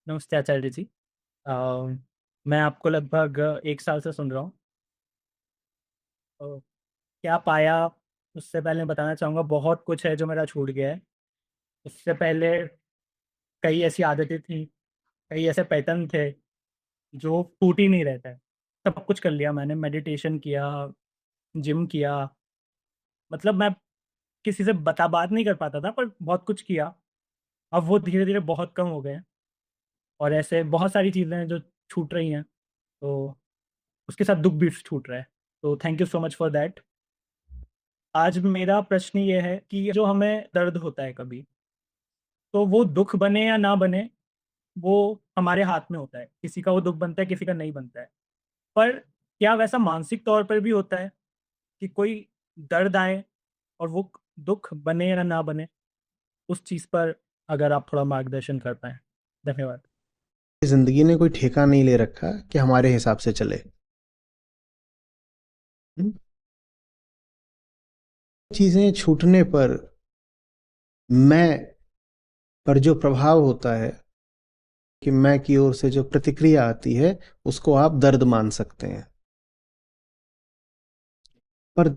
नमस्ते आचार्य जी। अ, मैं आपको लगभग 1 साल से सुन रहा हूँ। क्या पाया उससे पहले मैं बताना चाहूँगा, बहुत कुछ है जो मेरा छूट गया है। उससे पहले कई ऐसी आदतें थी, कई ऐसे पैटर्न थे जो टूट ही नहीं रहते। सब कुछ कर लिया मैंने, मेडिटेशन किया, जिम किया। मतलब मैं किसी से बात नहीं कर पाता था, पर बहुत कुछ किया। अब वो धीरे धीरे बहुत कम हो गए हैं, और ऐसे बहुत सारी चीज़ें हैं जो छूट रही हैं। तो उसके साथ दुख भी छूट रहा है। तो thank you so much for that. आज मेरा प्रश्न ये है कि जो हमें दर्द होता है कभी, तो वो दुख बने या ना बने, वो हमारे हाथ में होता है। किसी का वो दुख बनता है, किसी का नहीं बनता है। पर क्या वैसा मानसिक तौर पर भी होता है कि कोई दर्द आए और वो दुख बने या ना बने? उस चीज़ पर अगर आप थोड़ा मार्गदर्शन कर पाएँ। धन्यवाद। जिंदगी ने कोई ठेका नहीं ले रखा कि हमारे हिसाब से चले। हम्म? चीजें छूटने पर मैं पर जो प्रभाव होता है कि मैं की ओर से जो प्रतिक्रिया आती है उसको आप दर्द मान सकते हैं। पर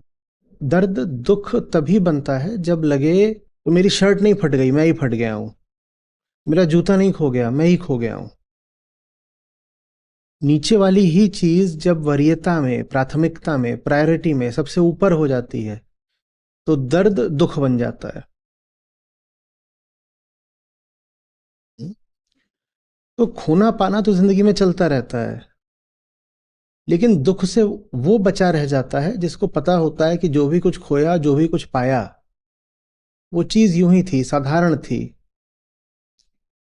दर्द दुख तभी बनता है जब लगे तो मेरी शर्ट नहीं फट गई, मैं ही फट गया हूं। मेरा जूता नहीं खो गया, मैं ही खो गया हूं। नीचे वाली ही चीज जब वरीयता में, प्राथमिकता में, प्रायोरिटी में सबसे ऊपर हो जाती है तो दर्द दुख बन जाता है। तो खोना पाना तो जिंदगी में चलता रहता है, लेकिन दुख से वो बचा रह जाता है जिसको पता होता है कि जो भी कुछ खोया, जो भी कुछ पाया, वो चीज यूं ही थी, साधारण थी,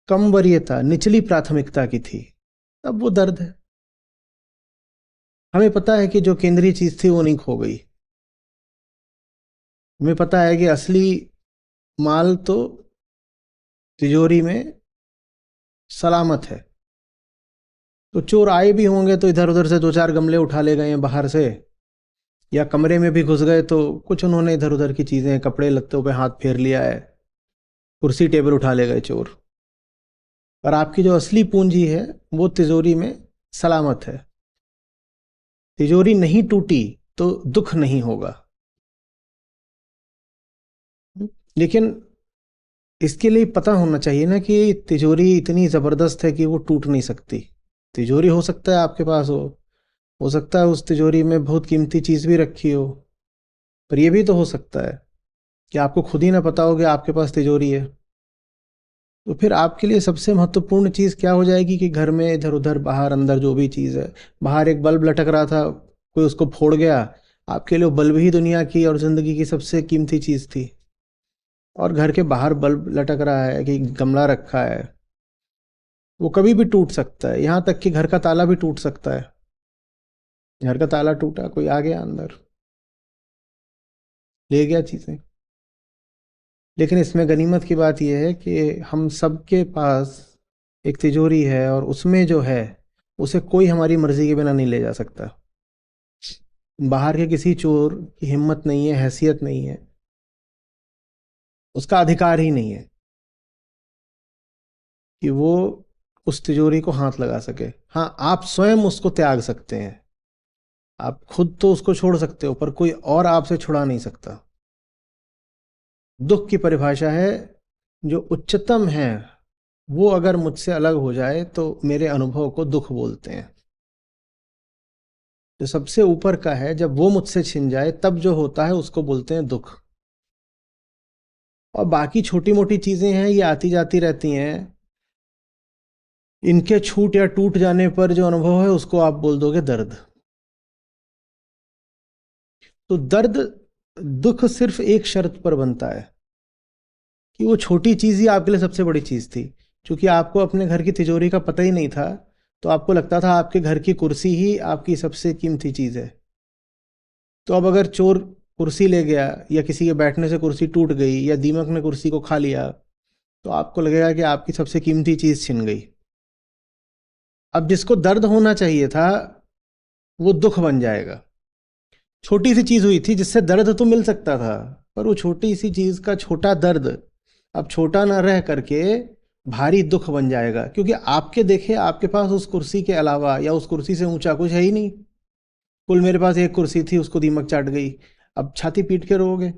कम वरीयता, निचली प्राथमिकता की थी। तब वो दर्द है। हमें पता है कि जो केंद्रीय चीज थी वो नहीं खो गई। हमें पता है कि असली माल तो तिजोरी में सलामत है। तो चोर आए भी होंगे तो इधर उधर से दो चार गमले उठा ले गए हैं बाहर से, या कमरे में भी घुस गए तो कुछ उन्होंने इधर उधर की चीजें, कपड़े लत्तों पे हाथ फेर लिया है, कुर्सी टेबल उठा ले गए चोर। पर आपकी जो असली पूंजी है वो तिजोरी में सलामत है। तिजोरी नहीं टूटी तो दुख नहीं होगा। लेकिन इसके लिए पता होना चाहिए ना कि तिजोरी इतनी जबरदस्त है कि वो टूट नहीं सकती। तिजोरी हो सकता है आपके पास हो सकता है उस तिजोरी में बहुत कीमती चीज भी रखी हो, पर यह भी तो हो सकता है कि आपको खुद ही ना पता हो कि आपके पास तिजोरी है। तो फिर आपके लिए सबसे महत्वपूर्ण चीज क्या हो जाएगी कि घर में इधर उधर बाहर अंदर जो भी चीज है, बाहर एक बल्ब लटक रहा था, कोई उसको फोड़ गया, आपके लिए वो बल्ब ही दुनिया की और जिंदगी की सबसे कीमती चीज थी। और घर के बाहर बल्ब लटक रहा है कि गमला रखा है, वो कभी भी टूट सकता है। यहां तक कि घर का ताला भी टूट सकता है। घर का ताला टूटा, कोई आ गया अंदर, ले गया चीजें। लेकिन इसमें गनीमत की बात यह है कि हम सबके पास एक तिजोरी है, और उसमें जो है उसे कोई हमारी मर्जी के बिना नहीं ले जा सकता। बाहर के किसी चोर की हिम्मत नहीं है, हैसियत नहीं है, उसका अधिकार ही नहीं है कि वो उस तिजोरी को हाथ लगा सके। हाँ, आप स्वयं उसको त्याग सकते हैं। आप खुद तो उसको छोड़ सकते हो, पर कोई और आपसे छुड़ा नहीं सकता। दुख की परिभाषा है, जो उच्चतम है वो अगर मुझसे अलग हो जाए तो मेरे अनुभव को दुख बोलते हैं। जो सबसे ऊपर का है, जब वो मुझसे छिन जाए तब जो होता है उसको बोलते हैं दुख। और बाकी छोटी मोटी चीजें हैं, ये आती जाती रहती हैं। इनके छूट या टूट जाने पर जो अनुभव है उसको आप बोल दोगे दर्द। तो दर्द, दुख सिर्फ एक शर्त पर बनता है कि वो छोटी चीज ही आपके लिए सबसे बड़ी चीज थी। क्योंकि आपको अपने घर की तिजोरी का पता ही नहीं था, तो आपको लगता था आपके घर की कुर्सी ही आपकी सबसे कीमती चीज है। तो अब अगर चोर कुर्सी ले गया, या किसी के बैठने से कुर्सी टूट गई, या दीमक ने कुर्सी को खा लिया, तो आपको लगेगा कि आपकी सबसे कीमती चीज छिन गई। अब जिसको दर्द होना चाहिए था वो दुख बन जाएगा। छोटी सी चीज हुई थी जिससे दर्द तो मिल सकता था, पर वो छोटी सी चीज का छोटा दर्द अब छोटा ना रह करके भारी दुख बन जाएगा, क्योंकि आपके देखे आपके पास उस कुर्सी के अलावा या उस कुर्सी से ऊंचा कुछ है ही नहीं। कुल मेरे पास एक कुर्सी थी, उसको दीमक चाट गई, अब छाती पीट के रोओगे।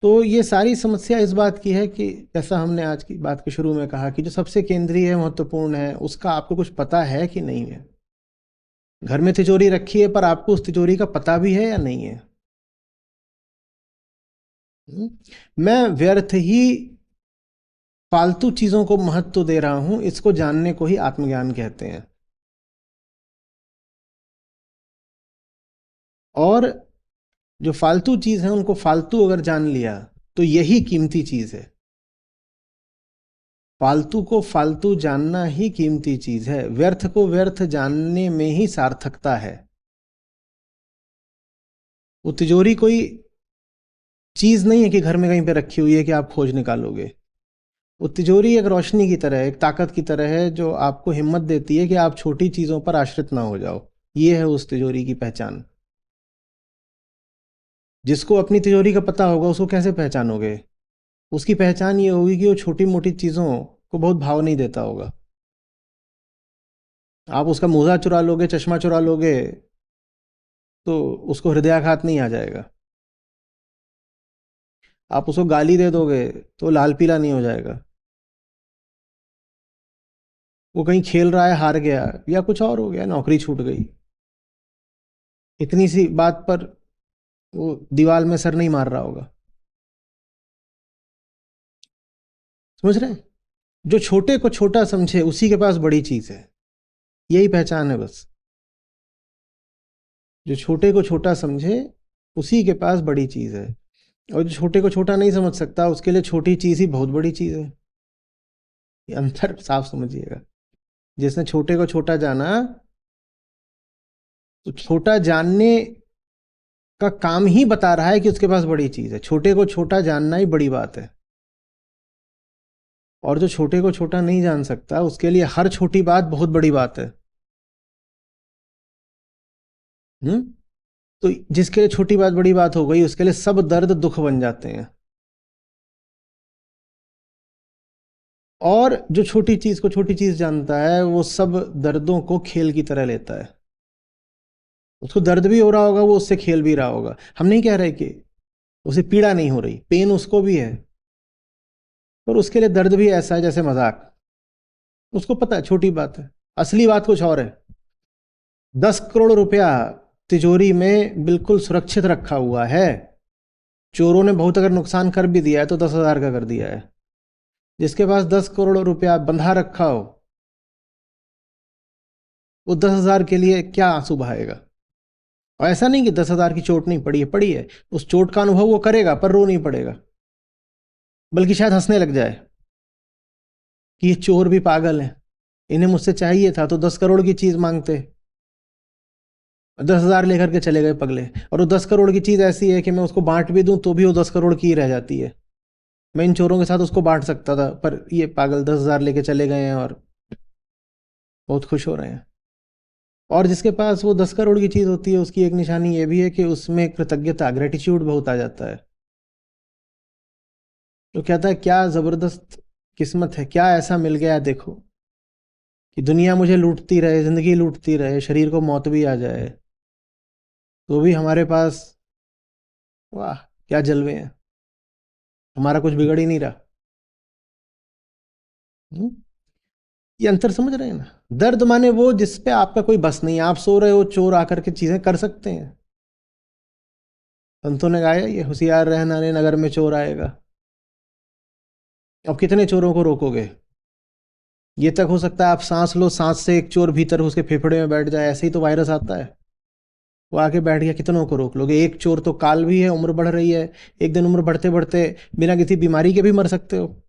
तो ये सारी समस्या इस बात की है कि जैसा हमने आज की बात के शुरू में कहा कि जो सबसे केंद्रीय है, महत्वपूर्ण है, उसका आपको कुछ पता है कि नहीं है। घर में तिजोरी रखी है, पर आपको उस तिजोरी का पता भी है या नहीं है। हम्म? मैं व्यर्थ ही फालतू चीजों को महत्व दे रहा हूं, इसको जानने को ही आत्मज्ञान कहते हैं। और जो फालतू चीज है उनको फालतू अगर जान लिया तो यही कीमती चीज है। फालतू को फालतू जानना ही कीमती चीज है, व्यर्थ को व्यर्थ जानने में ही सार्थकता है। वो तिजोरी कोई चीज नहीं है कि घर में कहीं पे रखी हुई है कि आप खोज निकालोगे। वो तिजोरी एक रोशनी की तरह है, एक ताकत की तरह है, जो आपको हिम्मत देती है कि आप छोटी चीजों पर आश्रित ना हो जाओ। ये है उस तिजोरी की पहचान। जिसको अपनी तिजोरी का पता होगा उसको कैसे पहचानोगे? उसकी पहचान ये होगी कि वो छोटी मोटी चीजों को बहुत भाव नहीं देता होगा। आप उसका मोजा चुरा लोगे, चश्मा चुरा लोगे, तो उसको हृदयाघात नहीं आ जाएगा। आप उसको गाली दे दोगे तो लाल पीला नहीं हो जाएगा। वो कहीं खेल रहा है, हार गया, या कुछ और हो गया, नौकरी छूट गई, इतनी सी बात पर वो दीवार में सर नहीं मार रहा होगा। समझ रहे हैं? जो छोटे को छोटा समझे उसी के पास बड़ी चीज है। यही पहचान है बस। जो छोटे को छोटा समझे उसी के पास बड़ी चीज है। और जो छोटे को छोटा नहीं समझ सकता उसके लिए छोटी चीज ही बहुत बड़ी चीज है। ये अंतर साफ समझिएगा। जिसने छोटे को छोटा जाना, तो छोटा जानने का काम ही बता रहा है कि उसके पास बड़ी चीज है। छोटे को छोटा जानना ही बड़ी बात है। और जो छोटे को छोटा नहीं जान सकता उसके लिए हर छोटी बात बहुत बड़ी बात है। हम्म। तो जिसके लिए छोटी बात बड़ी बात हो गई, उसके लिए सब दर्द दुख बन जाते हैं। और जो छोटी चीज को छोटी चीज जानता है वो सब दर्दों को खेल की तरह लेता है। उसको दर्द भी हो रहा होगा, वो उससे खेल भी रहा होगा। हम नहीं कह रहे कि उसे पीड़ा नहीं हो रही, पेन उसको भी है, पर उसके लिए दर्द भी ऐसा है जैसे मजाक। उसको पता है छोटी बात है, असली बात कुछ और है। 10 करोड़ रुपया तिजोरी में बिल्कुल सुरक्षित रखा हुआ है। चोरों ने बहुत अगर नुकसान कर भी दिया है तो 10,000 का कर दिया है। जिसके पास 10 करोड़ रुपया बंधा रखा हो, वो 10,000 के लिए क्या आंसू बहाएगा? और ऐसा नहीं कि 10,000 की चोट नहीं पड़ी है, पड़ी है। उस चोट का अनुभव वो करेगा पर रो नहीं पड़ेगा, बल्कि शायद हंसने लग जाए कि ये चोर भी पागल है, इन्हें मुझसे चाहिए था तो 10 करोड़ की चीज मांगते, 10,000 लेकर के चले गए पगले। और वो 10 करोड़ की चीज ऐसी है कि मैं उसको बांट भी दूं तो भी वो 10 करोड़ की ही रह जाती है। मैं इन चोरों के साथ उसको बांट सकता था, पर ये पागल 10,000 लेके चले गए हैं और बहुत खुश हो रहे हैं। और जिसके पास वो 10 करोड़ की चीज होती है, उसकी एक निशानी ये भी है कि उसमें कृतज्ञता, ग्रेटिट्यूड बहुत आ जाता है। तो कहता है क्या जबरदस्त किस्मत है, क्या ऐसा मिल गया देखो, कि दुनिया मुझे लूटती रहे, जिंदगी लूटती रहे, शरीर को मौत भी आ जाए, तो भी हमारे पास, वाह क्या जलवे हैं, हमारा कुछ बिगड़ ही नहीं रहा। हम्म? ये अंतर समझ रहे हैं ना? दर्द माने वो जिस पे आपका कोई बस नहीं है। आप सो रहे हो, चोर आकर के चीजें कर सकते हैं। संतों ने गाया, ये होशियार रहना रे नगर में चोर आएगा। अब कितने चोरों को रोकोगे? ये तक हो सकता है आप सांस लो, सांस से एक चोर भीतर उसके फेफड़े में बैठ जाए, ऐसे ही तो वायरस आता है। वो आके बैठ गया, कितनों को रोक लोगे? एक चोर तो काल भी है, उम्र बढ़ रही है, एक दिन उम्र बढ़ते बढ़ते बिना किसी बीमारी के भी मर सकते हो।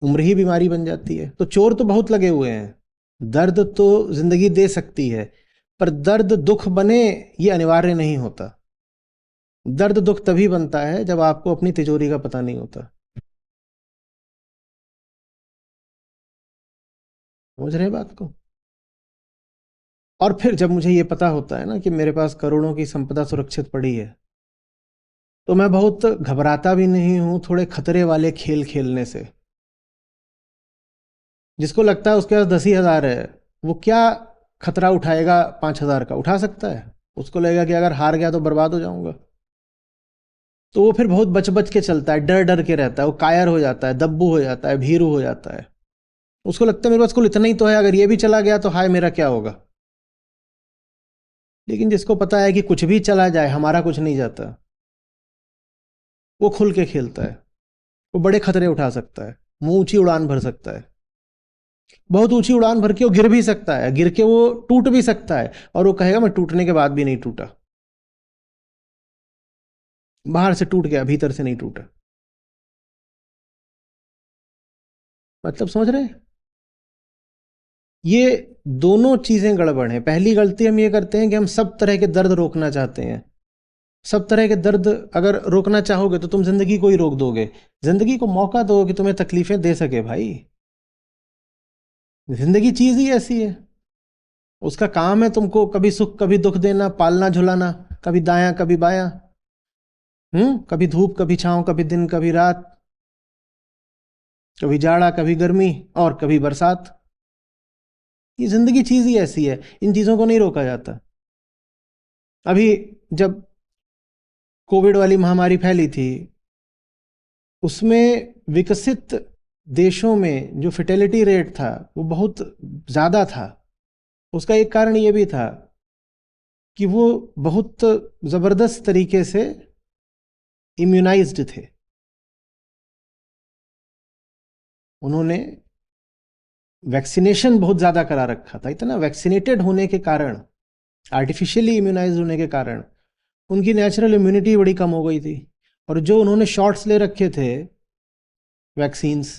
उम्र ही बीमारी बन जाती है। तो चोर तो बहुत लगे हुए हैं। दर्द तो जिंदगी दे सकती है, पर दर्द दुख बने ये अनिवार्य नहीं होता। दर्द दुख तभी बनता है जब आपको अपनी तिजोरी का पता नहीं होता। समझ रहे हैं बात को? और फिर जब मुझे ये पता होता है ना कि मेरे पास करोड़ों की संपदा सुरक्षित पड़ी है, तो मैं बहुत घबराता भी नहीं हूं थोड़े खतरे वाले खेल खेलने से। जिसको लगता है उसके पास 10 ही हजार है, वो क्या खतरा उठाएगा 5 हजार का? उठा सकता है? उसको लगेगा कि अगर हार गया तो बर्बाद हो जाऊंगा। तो वो फिर बहुत बच बच के चलता है, डर डर के रहता है, वो कायर हो जाता है, दब्बू हो जाता है, भीरू हो जाता है। उसको लगता है मेरे पास कुल इतना ही तो है, अगर ये भी चला गया तो हाय मेरा क्या होगा। लेकिन जिसको पता है कि कुछ भी चला जाए हमारा कुछ नहीं जाता, वो खुल के खेलता है। वो बड़े खतरे उठा सकता है, मुंह ऊंची उड़ान भर सकता है। बहुत ऊंची उड़ान भर के वो गिर भी सकता है, गिर के वो टूट भी सकता है, और वो कहेगा मैं टूटने के बाद भी नहीं टूटा। बाहर से टूट गया, भीतर से नहीं टूटा। मतलब समझ रहे हैं? ये दोनों चीजें गड़बड़ हैं। पहली गलती हम ये करते हैं कि हम सब तरह के दर्द रोकना चाहते हैं। सब तरह के दर्द अगर रोकना चाहोगे तो तुम जिंदगी को ही रोक दोगे। जिंदगी को मौका दो कि तुम्हें तकलीफें दे सके भाई। जिंदगी चीज ही ऐसी है। उसका काम है तुमको कभी सुख कभी दुख देना, पालना झुलाना, कभी दायां कभी बायां। कभी धूप कभी छांव, कभी दिन कभी रात, कभी जाड़ा कभी गर्मी, और कभी बरसात। ये जिंदगी चीज ही ऐसी है, इन चीजों को नहीं रोका जाता। अभी जब कोविड वाली महामारी फैली थी, उसमें विकसित देशों में जो फर्टिलिटी रेट था वो बहुत ज्यादा था। उसका एक कारण ये भी था कि वो बहुत जबरदस्त तरीके से इम्यूनाइज्ड थे। उन्होंने वैक्सीनेशन बहुत ज़्यादा करा रखा था। इतना वैक्सीनेटेड होने के कारण, आर्टिफिशियली इम्यूनाइज होने के कारण उनकी नेचुरल इम्यूनिटी बड़ी कम हो गई थी। और जो उन्होंने शॉट्स ले रखे थे वैक्सीन्स,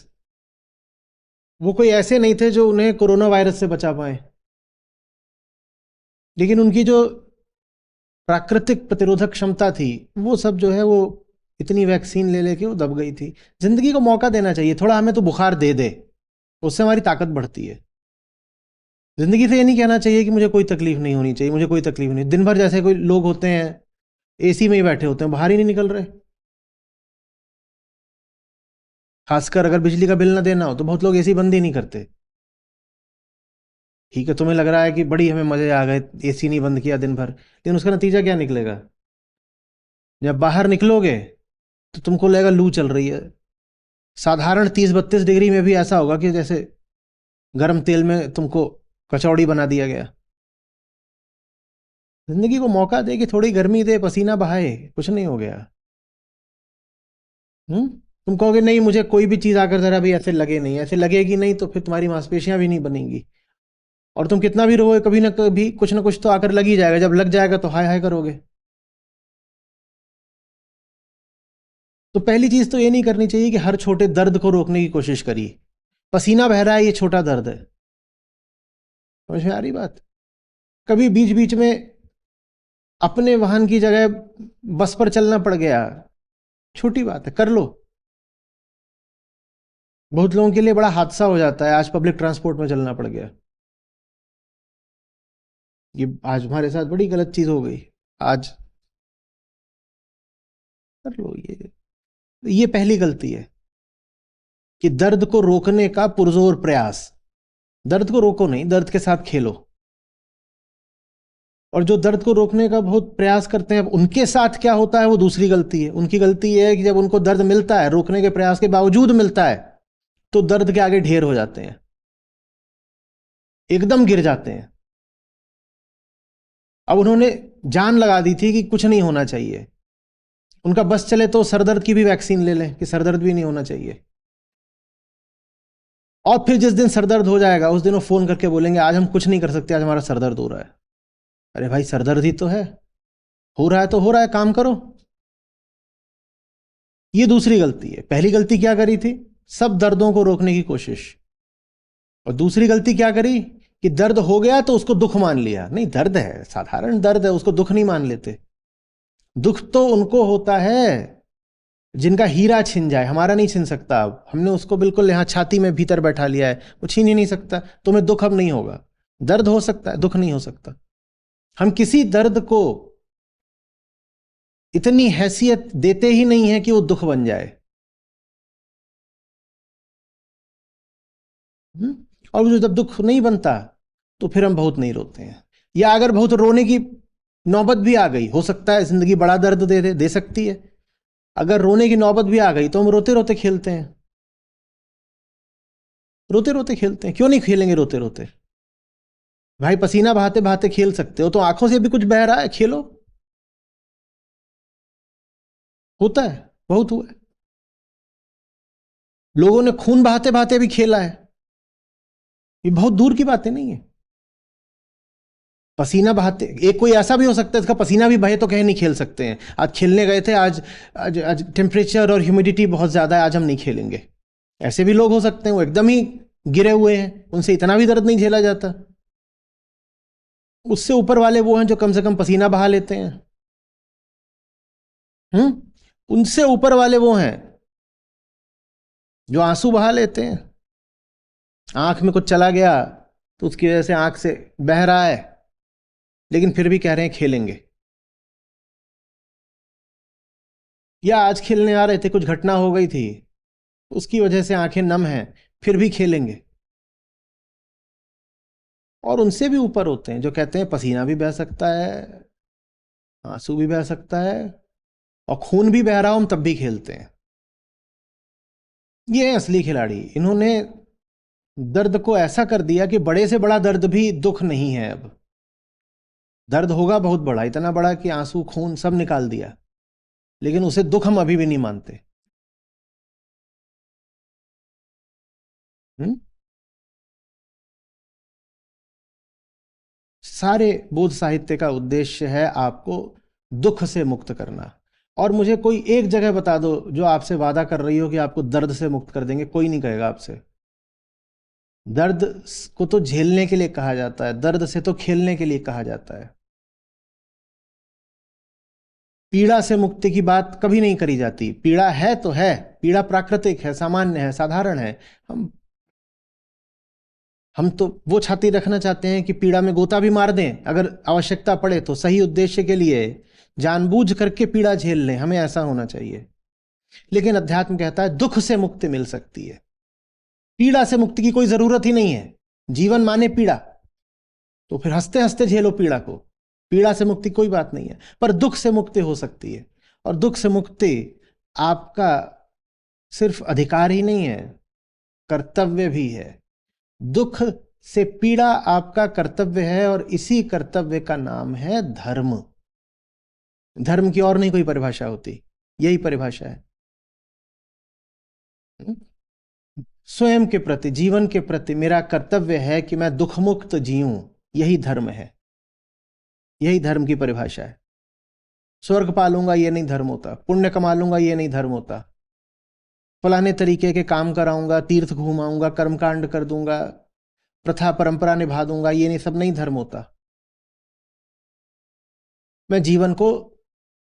वो कोई ऐसे नहीं थे जो उन्हें कोरोना वायरस से बचा पाए। लेकिन उनकी जो प्राकृतिक प्रतिरोधक क्षमता थी, वो सब जो है वो इतनी वैक्सीन ले लेके वो दब गई थी। जिंदगी को मौका देना चाहिए थोड़ा, हमें तो बुखार दे दे, उससे हमारी ताकत बढ़ती है। जिंदगी से ये नहीं कहना चाहिए कि मुझे कोई तकलीफ नहीं होनी चाहिए, मुझे कोई तकलीफ नहीं। दिन भर जैसे कोई लोग होते हैं एसी में ही बैठे होते हैं, बाहर ही नहीं निकल रहे। खासकर अगर बिजली का बिल ना देना हो तो बहुत लोग एसी बंद ही नहीं करते। ठीक है, तुम्हें लग रहा है कि बड़ी हमें मजे आ गए, एसी नहीं बंद किया दिन भर, लेकिन उसका नतीजा क्या निकलेगा? जब बाहर निकलोगे तो तुमको लगेगा लू चल रही है। साधारण 30-32 डिग्री में भी ऐसा होगा कि जैसे गर्म तेल में तुमको कचौड़ी बना दिया गया। जिंदगी को मौका दे कि थोड़ी गर्मी दे, पसीना बहाए, कुछ नहीं हो गया। हम्म तुम कहोगे नहीं मुझे कोई भी चीज आकर जरा भी ऐसे लगे नहीं, ऐसे लगेगी नहीं तो फिर तुम्हारी मांसपेशियां भी नहीं बनेंगी। और तुम कितना भी रोए, कभी ना कभी कुछ ना कुछ तो आकर लग ही जाएगा। जब लग जाएगा तो हाय हाय करोगे। तो पहली चीज तो ये नहीं करनी चाहिए कि हर छोटे दर्द को रोकने की कोशिश करिए। पसीना बह रहा है, ये छोटा दर्द है, समझ में आ रही बात? कभी बीच बीच में अपने वाहन की जगह बस पर चलना पड़ गया, छोटी बात है, कर लो। बहुत लोगों के लिए बड़ा हादसा हो जाता है, आज पब्लिक ट्रांसपोर्ट में चलना पड़ गया। ये आज हमारे साथ बड़ी गलत चीज हो गई। आज कर लो ये पहली गलती है कि दर्द को रोकने का पुरजोर प्रयास। दर्द को रोको नहीं, दर्द के साथ खेलो। और जो दर्द को रोकने का बहुत प्रयास करते हैं, अब उनके साथ क्या होता है वो दूसरी गलती है। उनकी गलती यह है कि जब उनको दर्द मिलता है, रोकने के प्रयास के बावजूद मिलता है, तो दर्द के आगे ढेर हो जाते हैं, एकदम गिर जाते हैं। अब उन्होंने जान लगा दी थी कि कुछ नहीं होना चाहिए, उनका बस चले तो सरदर्द की भी वैक्सीन ले लें कि सरदर्द भी नहीं होना चाहिए। और फिर जिस दिन सरदर्द हो जाएगा उस दिन वो फोन करके बोलेंगे आज हम कुछ नहीं कर सकते, आज हमारा सरदर्द हो रहा है। अरे भाई सरदर्द ही तो है, हो रहा है तो हो रहा है, काम करो। ये दूसरी गलती है। पहली गलती क्या करी थी? सब दर्दों को रोकने की कोशिश। और दूसरी गलती क्या करी कि दर्द हो गया तो उसको दुख मान लिया। नहीं, दर्द है, साधारण दर्द है, उसको दुख नहीं मान लेते। दुख तो उनको होता है जिनका हीरा छिन जाए, हमारा नहीं छिन सकता। अब हमने उसको बिल्कुल यहां छाती में भीतर बैठा लिया है, वो छीन ही नहीं सकता। तुम्हें दुख अब नहीं होगा। दर्द हो सकता है, दुख नहीं हो सकता। हम किसी दर्द को इतनी हैसियत देते ही नहीं है कि वो दुख बन जाए। हम्म? और वो जब दुख नहीं बनता तो फिर हम बहुत नहीं रोते हैं, या अगर बहुत रोने की नौबत भी आ गई, हो सकता है जिंदगी बड़ा दर्द दे सकती है, अगर रोने की नौबत भी आ गई तो हम रोते रोते खेलते हैं। रोते रोते खेलते हैं, क्यों नहीं खेलेंगे रोते रोते? भाई पसीना बहाते बहाते खेल सकते हो तो आंखों से भी कुछ बह रहा है, खेलो। होता है, बहुत हुआ है। लोगों ने खून बहाते बहाते भी खेला है, ये बहुत दूर की बातें नहीं है। पसीना बहाते, एक कोई ऐसा भी हो सकता है इसका पसीना भी बहे तो कहे नहीं खेल सकते हैं, आज खेलने गए थे, आज टेम्परेचर और ह्यूमिडिटी बहुत ज्यादा है, आज हम नहीं खेलेंगे। ऐसे भी लोग हो सकते हैं, वो एकदम ही गिरे हुए हैं, उनसे इतना भी दर्द नहीं झेला जाता। उससे ऊपर वाले वो हैं जो कम से कम पसीना बहा लेते हैं। उनसे ऊपर वाले वो हैं जो आंसू बहा लेते हैं। आंख में कुछ चला गया तो उसकी वजह से आंख से बह रहा है, लेकिन फिर भी कह रहे हैं खेलेंगे। या आज खेलने आ रहे थे, कुछ घटना हो गई थी, उसकी वजह से आंखें नम हैं, फिर भी खेलेंगे। और उनसे भी ऊपर होते हैं जो कहते हैं पसीना भी बह सकता है, आंसू भी बह सकता है, और खून भी बह रहा हो हम तब भी खेलते हैं। ये है असली खिलाड़ी। इन्होंने दर्द को ऐसा कर दिया कि बड़े से बड़ा दर्द भी दुख नहीं है अब। दर्द होगा बहुत बड़ा, इतना बड़ा कि आंसू खून सब निकाल दिया, लेकिन उसे दुख हम अभी भी नहीं मानते। हम्म? सारे बोध साहित्य का उद्देश्य है आपको दुख से मुक्त करना। और मुझे कोई एक जगह बता दो जो आपसे वादा कर रही हो कि आपको दर्द से मुक्त कर देंगे, कोई नहीं कहेगा आपसे। दर्द को तो झेलने के लिए कहा जाता है, दर्द से तो खेलने के लिए कहा जाता है। पीड़ा से मुक्ति की बात कभी नहीं करी जाती। पीड़ा है तो है, पीड़ा प्राकृतिक है, सामान्य है, साधारण है। हम हम तो वो छाती रखना चाहते हैं कि पीड़ा में गोता भी मार दें, अगर आवश्यकता पड़े तो सही उद्देश्य के लिए जानबूझ करके पीड़ा झेल लें, हमें ऐसा होना चाहिए। लेकिन अध्यात्म कहता है दुख से मुक्ति मिल सकती है, पीड़ा से मुक्ति की कोई जरूरत ही नहीं है। जीवन माने पीड़ा, तो फिर हंसते हंसते झेलो पीड़ा को। पीड़ा से मुक्ति कोई बात नहीं है, पर दुख से मुक्ति हो सकती है। और दुख से मुक्ति आपका सिर्फ अधिकार ही नहीं है, कर्तव्य भी है। दुख से पीड़ा आपका कर्तव्य है, और इसी कर्तव्य का नाम है धर्म। धर्म की और नहीं कोई परिभाषा होती, यही परिभाषा है। स्वयं के प्रति, जीवन के प्रति मेरा कर्तव्य है कि मैं दुख मुक्त जीऊं, यही धर्म है, यही धर्म की परिभाषा है। स्वर्ग पालूंगा ये नहीं धर्म होता, पुण्य कमा लूंगा ये नहीं धर्म होता, फलाने तरीके के काम कराऊंगा, तीर्थ घुमाऊंगा, कर्मकांड कर दूंगा, प्रथा परंपरा निभा दूंगा, ये नहीं, सब नहीं धर्म होता। मैं जीवन को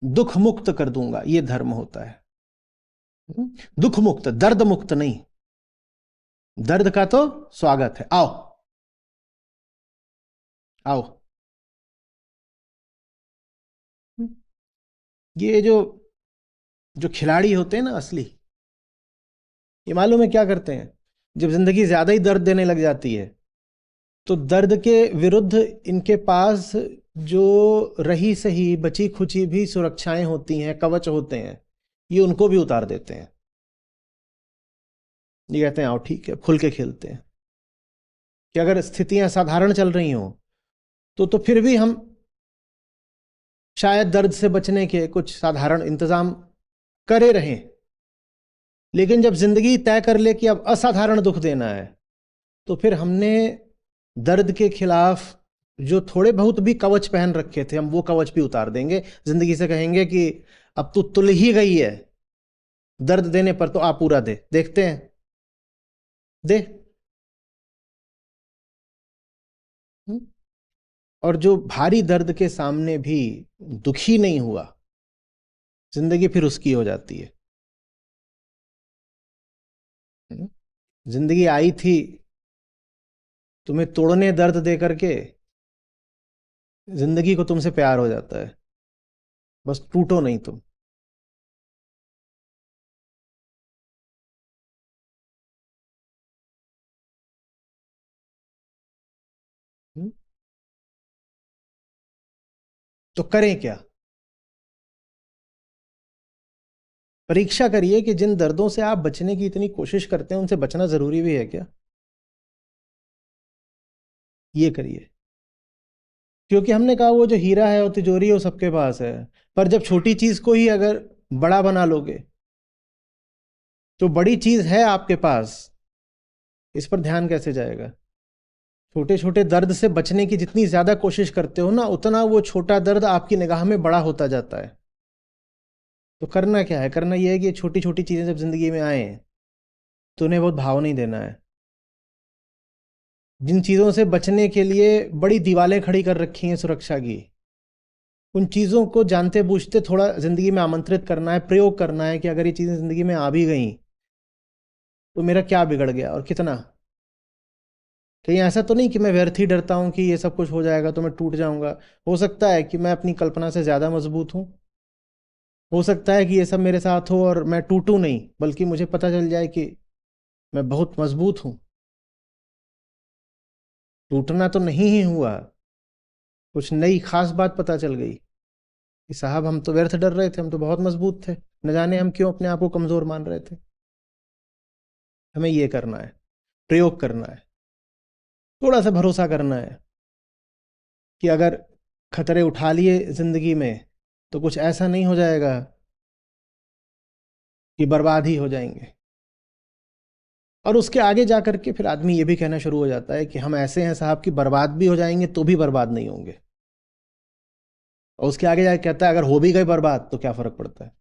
दुख मुक्त कर दूंगा, ये धर्म होता है। दुख मुक्त, दर्द मुक्त नहीं। दर्द का तो स्वागत है, आओ आओ। ये जो जो खिलाड़ी होते हैं ना असली, ये मालूम है क्या करते हैं? जब जिंदगी ज्यादा ही दर्द देने लग जाती है तो दर्द के विरुद्ध इनके पास जो रही सही बची खुची भी सुरक्षाएं होती हैं, कवच होते हैं, ये उनको भी उतार देते हैं। ये कहते हैं आओ ठीक है, खुल के खेलते हैं। कि अगर स्थितियां साधारण चल रही हों तो फिर भी हम शायद दर्द से बचने के कुछ साधारण इंतजाम करे रहें। लेकिन जब जिंदगी तय कर ले कि अब असाधारण दुख देना है, तो फिर हमने दर्द के खिलाफ जो थोड़े बहुत भी कवच पहन रखे थे, हम वो कवच भी उतार देंगे। जिंदगी से कहेंगे कि अब तू तुल ही गई है, दर्द देने पर तो आ पूरा दे, देखते हैं, दे। हम्म? और जो भारी दर्द के सामने भी दुखी नहीं हुआ, जिंदगी फिर उसकी हो जाती है। हम्म? जिंदगी आई थी तुम्हें तोड़ने, दर्द दे करके, जिंदगी को तुमसे प्यार हो जाता है। बस टूटो नहीं तुम। हम्म? तो करें क्या? परीक्षा करिए कि जिन दर्दों से आप बचने की इतनी कोशिश करते हैं उनसे बचना जरूरी भी है क्या। ये करिए। क्योंकि हमने कहा वो जो हीरा है और तिजोरी है वो सबके पास है, पर जब छोटी चीज को ही अगर बड़ा बना लोगे, तो बड़ी चीज है आपके पास, इस पर ध्यान कैसे जाएगा। छोटे छोटे दर्द से बचने की जितनी ज्यादा कोशिश करते हो ना, उतना वो छोटा दर्द आपकी निगाह में बड़ा होता जाता है। तो करना क्या है? करना ये है कि छोटी छोटी चीजें जब जिंदगी में आए तो उन्हें बहुत भाव नहीं देना है। जिन चीजों से बचने के लिए बड़ी दीवारें खड़ी कर रखी हैं सुरक्षा की, उन चीजों को जानते बूझते थोड़ा जिंदगी में आमंत्रित करना है, प्रयोग करना है कि अगर ये चीजें जिंदगी में आ भी गई तो मेरा क्या बिगड़ गया और कितना। कहीं ऐसा तो नहीं कि मैं व्यर्थ ही डरता हूं कि ये सब कुछ हो जाएगा तो मैं टूट जाऊंगा। हो सकता है कि मैं अपनी कल्पना से ज्यादा मजबूत हूं। हो सकता है कि ये सब मेरे साथ हो और मैं टूटूं नहीं, बल्कि मुझे पता चल जाए कि मैं बहुत मजबूत हूं। टूटना तो नहीं ही हुआ, कुछ नई खास बात पता चल गई कि साहब हम तो व्यर्थ डर रहे थे, हम तो बहुत मजबूत थे। न जाने हम क्यों अपने आप को कमजोर मान रहे थे। हमें ये करना है, प्रयोग करना है, थोड़ा सा भरोसा करना है कि अगर खतरे उठा लिए जिंदगी में तो कुछ ऐसा नहीं हो जाएगा कि बर्बाद ही हो जाएंगे। और उसके आगे जा करके फिर आदमी ये भी कहना शुरू हो जाता है कि हम ऐसे हैं साहब कि बर्बाद भी हो जाएंगे तो भी बर्बाद नहीं होंगे। और उसके आगे जाके कहता है अगर हो भी गए बर्बाद तो क्या फर्क पड़ता है।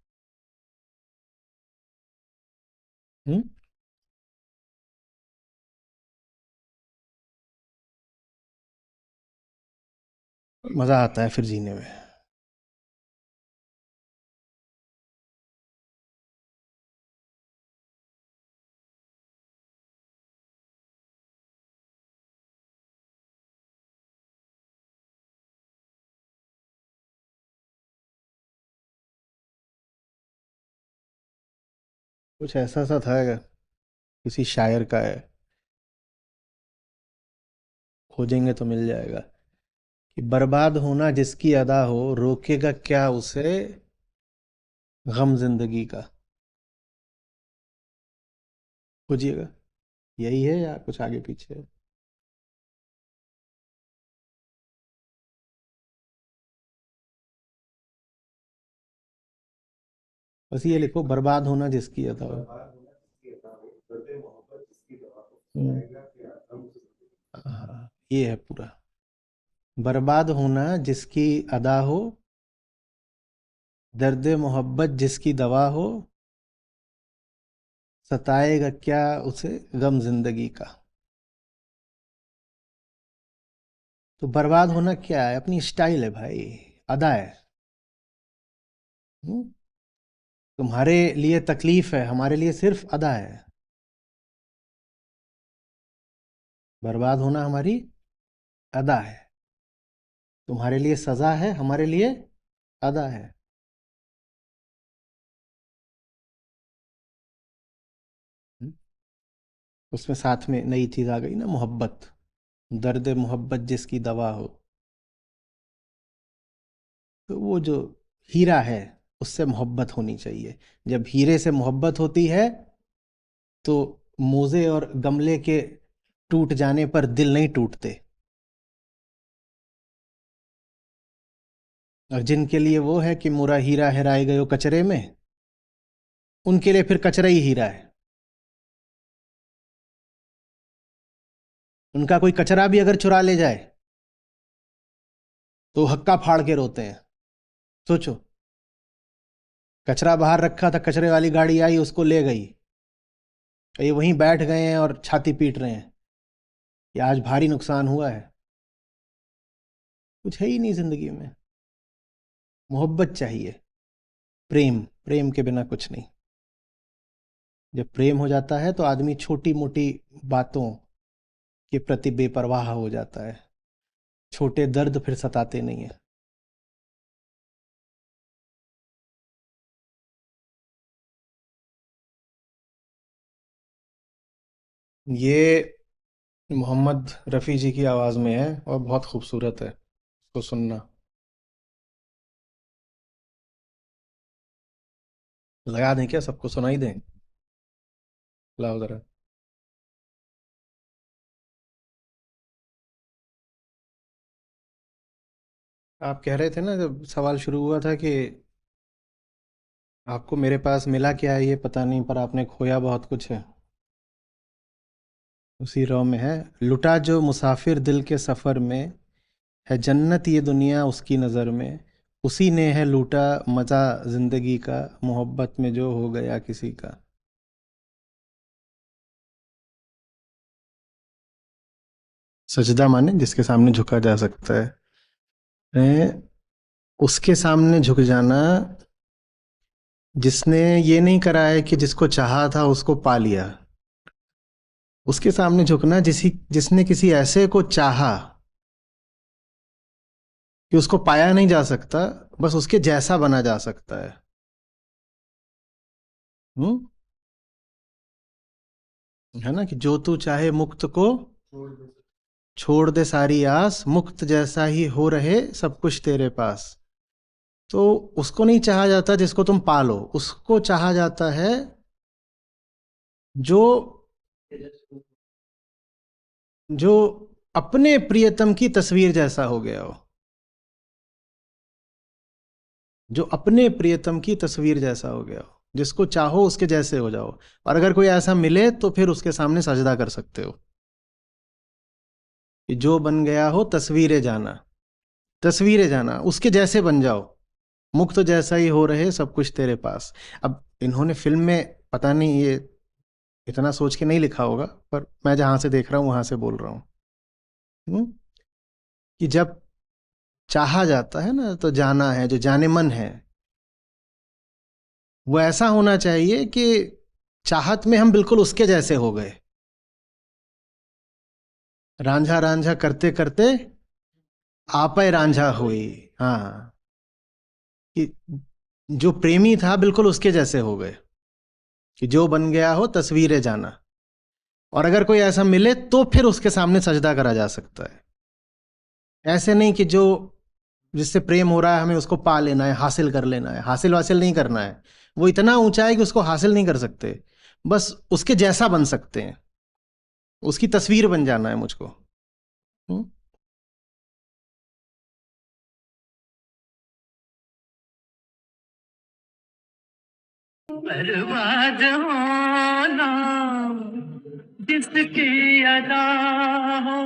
हुँ? मजा आता है फिर जीने में। कुछ ऐसा सा था, किसी शायर का है, खोजेंगे तो मिल जाएगा, कि बर्बाद होना जिसकी अदा हो, रोकेगा क्या उसे गम जिंदगी का। खोजिएगा, यही है या कुछ आगे पीछे है? बस ये लिखो, बर्बाद होना जिसकी अदा हो। हम्म, हाँ, ये है पूरा। बर्बाद होना जिसकी अदा हो, दर्द मोहब्बत जिसकी दवा हो, सताएगा क्या उसे गम जिंदगी का। तो बर्बाद होना क्या है? अपनी स्टाइल है भाई, अदा है। हम्म? तुम्हारे लिए तकलीफ है, हमारे लिए सिर्फ अदा है। बर्बाद होना हमारी अदा है। तुम्हारे लिए सजा है, हमारे लिए अदा है। हम्म? उसमें साथ में नई चीज आ गई ना, मोहब्बत। दर्द मोहब्बत जिसकी दवा हो। तो वो जो हीरा है, उससे मोहब्बत होनी चाहिए। जब हीरे से मोहब्बत होती है तो मोजे और गमले के टूट जाने पर दिल नहीं टूटते। और जिनके लिए वो है कि मुरा हीरा हेराए गयो कचरे में, उनके लिए फिर कचरा ही हीरा है। उनका कोई कचरा भी अगर चुरा ले जाए तो हक्का फाड़ के रोते हैं। सोचो, कचरा बाहर रखा था, कचरे वाली गाड़ी आई उसको ले गई, ये वहीं बैठ गए हैं और छाती पीट रहे हैं कि आज भारी नुकसान हुआ है। कुछ है ही नहीं जिंदगी में। मोहब्बत चाहिए, प्रेम, प्रेम के बिना कुछ नहीं। जब प्रेम हो जाता है तो आदमी छोटी मोटी बातों के प्रति बेपरवाह हो जाता है। छोटे दर्द फिर सताते नहीं है। ये मोहम्मद रफ़ी जी की आवाज़ में है और बहुत खूबसूरत है, इसको सुनना। लगा दें क्या, सबको सुनाई दें? लाओ ज़रा। आप कह रहे थे ना जब सवाल शुरू हुआ था कि आपको मेरे पास मिला क्या है ये पता नहीं, पर आपने खोया बहुत कुछ है। उसी रॉ में है। लुटा जो मुसाफिर दिल के सफ़र में, है जन्नत ये दुनिया उसकी नज़र में। उसी ने है लूटा मज़ा ज़िंदगी का, मोहब्बत में जो हो गया किसी का। सजदा माने जिसके सामने झुका जा सकता है। उसके सामने झुक जाना जिसने ये नहीं करा है कि जिसको चाहा था उसको पा लिया। उसके सामने झुकना जिसने किसी ऐसे को चाहा कि उसको पाया नहीं जा सकता, बस उसके जैसा बना जा सकता है। हम्म। है ना कि जो तू चाहे मुक्त को छोड़ दे सारी आस, मुक्त जैसा ही हो रहे सब कुछ तेरे पास। तो उसको नहीं चाहा जाता जिसको तुम पालो, उसको चाहा जाता है जो जो अपने प्रियतम की तस्वीर जैसा हो गया हो। जो अपने प्रियतम की तस्वीर जैसा हो गया हो, जिसको चाहो उसके जैसे हो जाओ। और अगर कोई ऐसा मिले तो फिर उसके सामने सजदा कर सकते हो कि जो बन गया हो तस्वीरें जाना। तस्वीरें जाना उसके जैसे बन जाओ, मुक्त जैसा ही हो रहे सब कुछ तेरे पास। अब इन्होंने फिल्म में पता नहीं ये इतना सोच के नहीं लिखा होगा, पर मैं जहां से देख रहा हूं वहां से बोल रहा हूं। कि जब चाहा जाता है ना तो जाना है, जो जाने मन है वो ऐसा होना चाहिए कि चाहत में हम बिल्कुल उसके जैसे हो गए। रांझा रांझा करते करते आपै रांझा हुई। हाँ, कि जो प्रेमी था बिल्कुल उसके जैसे हो गए, कि जो बन गया हो तस्वीरें जाना। और अगर कोई ऐसा मिले तो फिर उसके सामने सजदा करा जा सकता है। ऐसे नहीं कि जो जिससे प्रेम हो रहा है हमें उसको पा लेना है, हासिल कर लेना है। हासिल वासिल नहीं करना है, वो इतना ऊंचा है कि उसको हासिल नहीं कर सकते, बस उसके जैसा बन सकते हैं। उसकी तस्वीर बन जाना है मुझको। हम्म? बर्बाद होना जिसकी अदा हो,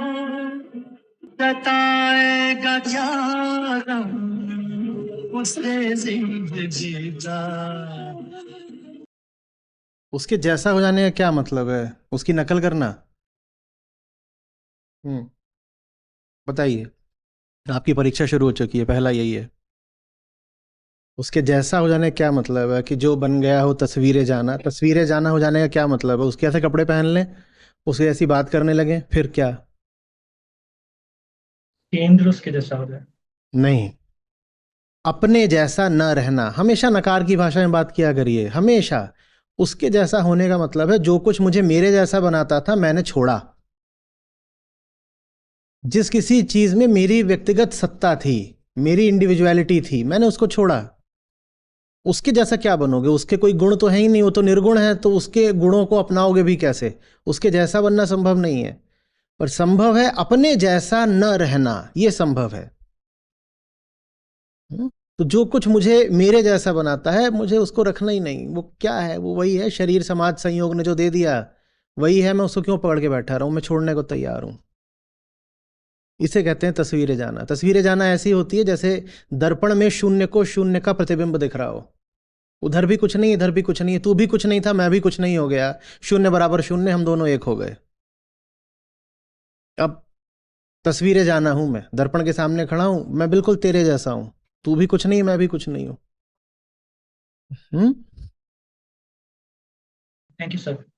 बताएगा क्या गम उसे जिंदगी का। उसके जैसा हो जाने का क्या मतलब है? उसकी नकल करना? हम्म। बताइए। आपकी परीक्षा शुरू हो चुकी है, पहला यही है। उसके जैसा हो जाने का क्या मतलब है? कि जो बन गया हो तस्वीरें जाना। तस्वीरें जाना हो जाने का क्या मतलब है? उसके ऐसे कपड़े पहन लें, उसके ऐसी बात करने लगे, फिर क्या? केंद्र उसके जैसा हो जाए। नहीं, अपने जैसा न रहना। हमेशा नकार की भाषा में बात किया करिए, हमेशा। उसके जैसा होने का मतलब है जो कुछ मुझे मेरे जैसा बनाता था मैंने छोड़ा। जिस किसी चीज में मेरी व्यक्तिगत सत्ता थी, मेरी इंडिविजुअलिटी थी, मैंने उसको छोड़ा। उसके जैसा क्या बनोगे? उसके कोई गुण तो है ही नहीं, वो तो निर्गुण है, तो उसके गुणों को अपनाओगे भी कैसे? उसके जैसा बनना संभव नहीं है। पर संभव है अपने जैसा न रहना, ये संभव है। हम्म? तो जो कुछ मुझे मेरे जैसा बनाता है मुझे उसको रखना ही नहीं। वो क्या है? वो वही है, शरीर समाज संयोग ने जो दे दिया वही है। मैं उसको क्यों पकड़ के बैठा रहा हूं? मैं छोड़ने को तैयार हूं। इसे कहते हैं तस्वीरें जाना। तस्वीरें जाना ऐसी होती है जैसे दर्पण में शून्य को शून्य का प्रतिबिंब दिख रहा हो। उधर भी कुछ नहीं, इधर भी कुछ नहीं है। तू भी कुछ नहीं था, मैं भी कुछ नहीं हो गया। शून्य बराबर शून्य, हम दोनों एक हो गए। अब तस्वीरें जाना हूं मैं, दर्पण के सामने खड़ा हूं, मैं बिल्कुल तेरे जैसा हूं। तू भी कुछ नहीं, मैं भी कुछ नहीं हूं। हम्म। Thank you sir.